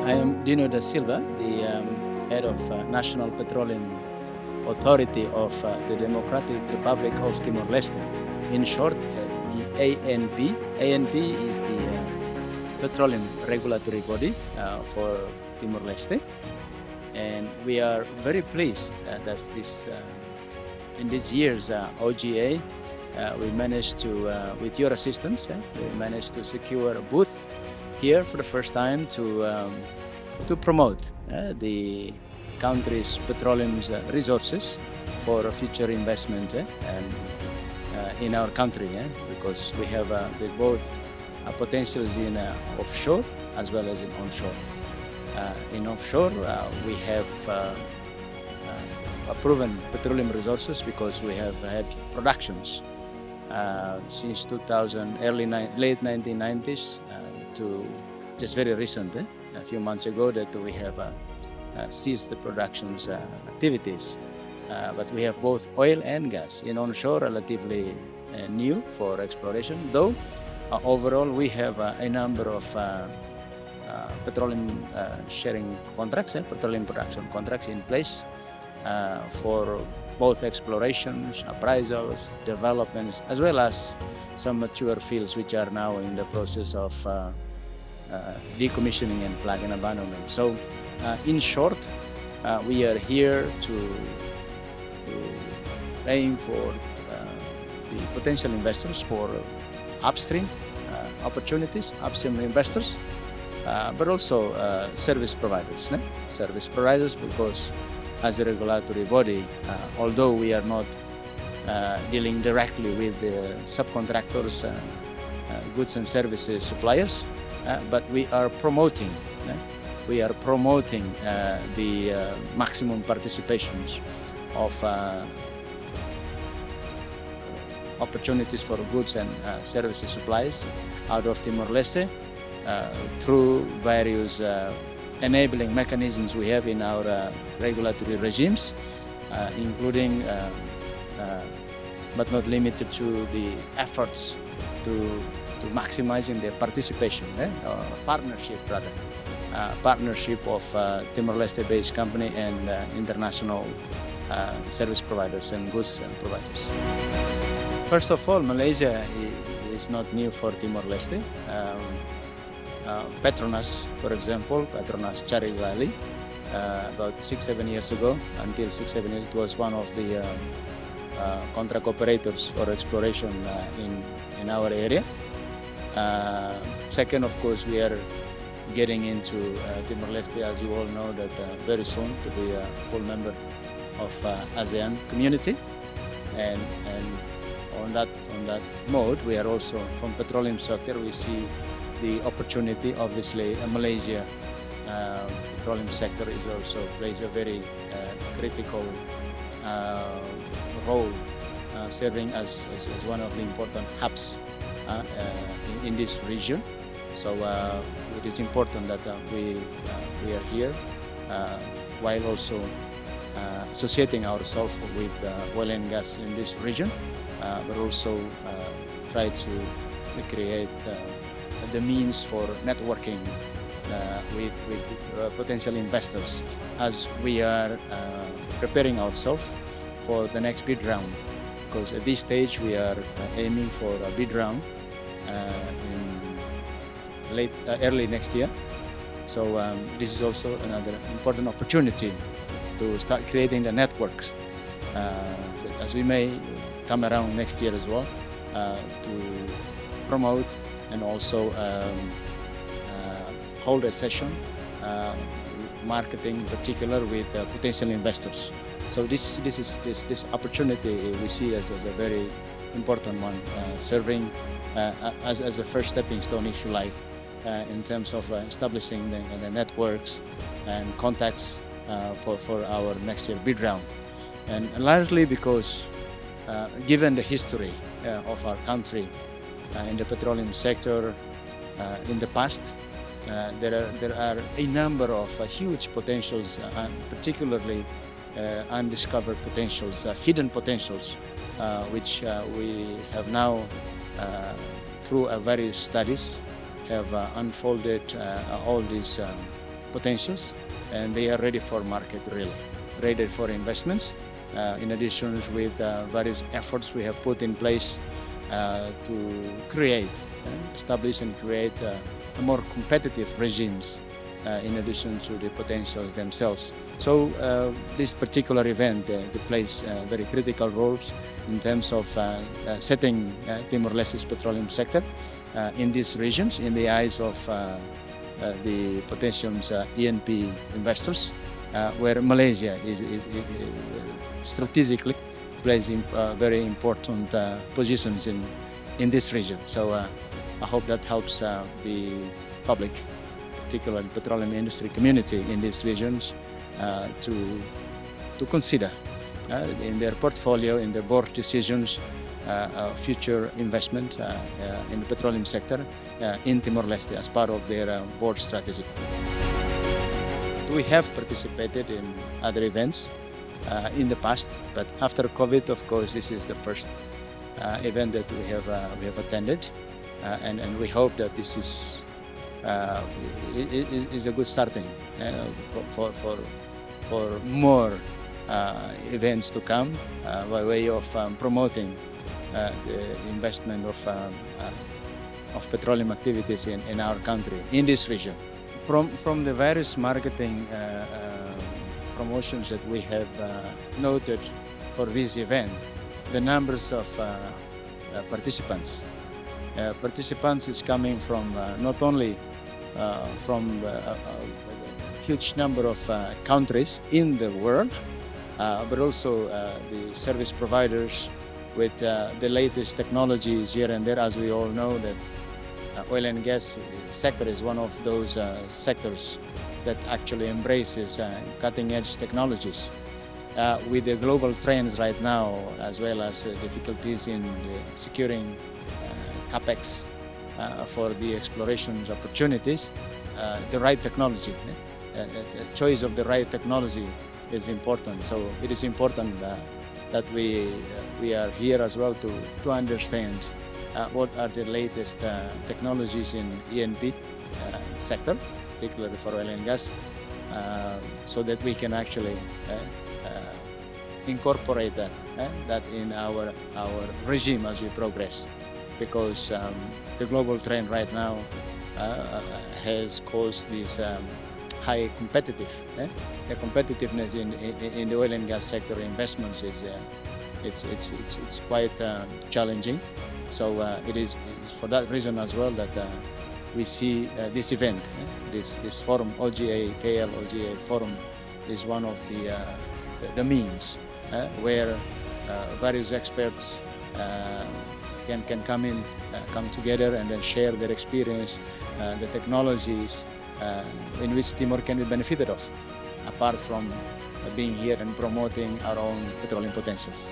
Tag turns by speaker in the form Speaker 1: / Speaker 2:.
Speaker 1: I am Dino da Silva, the head of National Petroleum Authority of the Democratic Republic of Timor-Leste. In short, the ANP. ANP is the petroleum regulatory body for Timor-Leste, and we are very pleased that this in these years OGA we managed to, with your assistance, we managed to secure a booth here for the first time to promote the country's petroleum resources for future investment in our country, because we have both potentials in offshore as well as in onshore. In offshore, we have proven petroleum resources because we have had productions since 2000, late 1990s to just very recent, a few months ago, that we have ceased the productions activities. But we have both oil and gas in onshore, relatively new for exploration, though overall we have a number of petroleum sharing contracts, petroleum production contracts in place for both explorations, appraisals, developments, as well as some mature fields which are now in the process of decommissioning and plug and abandonment. So in short, we are here to aim for the potential investors for upstream opportunities, upstream investors, but also service providers. Service providers, because as a regulatory body, although we are not dealing directly with the subcontractors, goods and services suppliers, but we are promoting the maximum participations of opportunities for goods and services supplies out of Timor-Leste through various enabling mechanisms we have in our regulatory regimes, including but not limited to the efforts to maximizing the participation, partnership of Timor-Leste-based company and international service providers and goods providers. First of all, Malaysia is not new for Timor-Leste. Petronas, for example, Petronas Carigali, about 6-7 years ago, until 6-7 years, it was one of the contract operators for exploration in our area. Second, of course, we are getting into Timor-Leste, as you all know, that very soon to be a full member of ASEAN community, and on that mode, we are also from petroleum sector. We see the opportunity. Obviously, Malaysia petroleum sector is also plays a very critical role, serving as one of the important hubs in this region. So it is important that we are here while also associating ourselves with oil and gas in this region, but also try to create the means for networking with potential investors as we are preparing ourselves for the next bid round. Because at this stage we are aiming for a bid round in early next year. So this is also another important opportunity to start creating the networks, as we may come around next year as well, to promote and also hold a session, marketing in particular with potential investors. So this opportunity we see as a very important one, serving as a first stepping stone, if you like, in terms of establishing the networks and contacts for our next year bid round. And largely because given the history of our country in the petroleum sector in the past, there are a number of huge potentials, particularly undiscovered potentials, hidden potentials, which we have now, through various studies, have unfolded all these potentials, and they are ready for market, really ready for investments. In addition with various efforts we have put in place to establish and create more competitive regimes in addition to the potentials themselves. So this particular event plays very critical roles in terms of setting Timor-Leste's petroleum sector in these regions in the eyes of the potential ENP investors, where Malaysia is strategically plays very important positions in this region. So I hope that helps the public, particularly petroleum industry community in these regions, to consider in their portfolio, in their board decisions, future investment in the petroleum sector in Timor-Leste as part of their board strategy. We have participated in other events in the past, but after COVID, of course, this is the first event that we have attended, and we hope that this is a good starting for more events to come by way of promoting the investment of petroleum activities in our country, in this region. From the various marketing promotions that we have noted for this event, the numbers of participants is coming from not only from a huge number of countries in the world, but also the service providers with the latest technologies here and there. As we all know, that oil and gas sector is one of those sectors that actually embraces cutting-edge technologies. With the global trends right now, as well as difficulties in securing capex for the exploration opportunities, the right technology, choice of the right technology is important. So it is important that we are here as well to understand what are the latest technologies in ENP sector, particularly for oil and gas, so that we can actually incorporate that in our regime as we progress, because the global trend right now has caused this high competitiveness in the oil and gas sector. Investments is it's quite challenging. So it is for that reason as well that we see this event, this forum, OGA forum, is one of the means where various experts can come together and then share their experience, the technologies in which Timor can be benefited of, apart from being here and promoting our own petroleum potentials.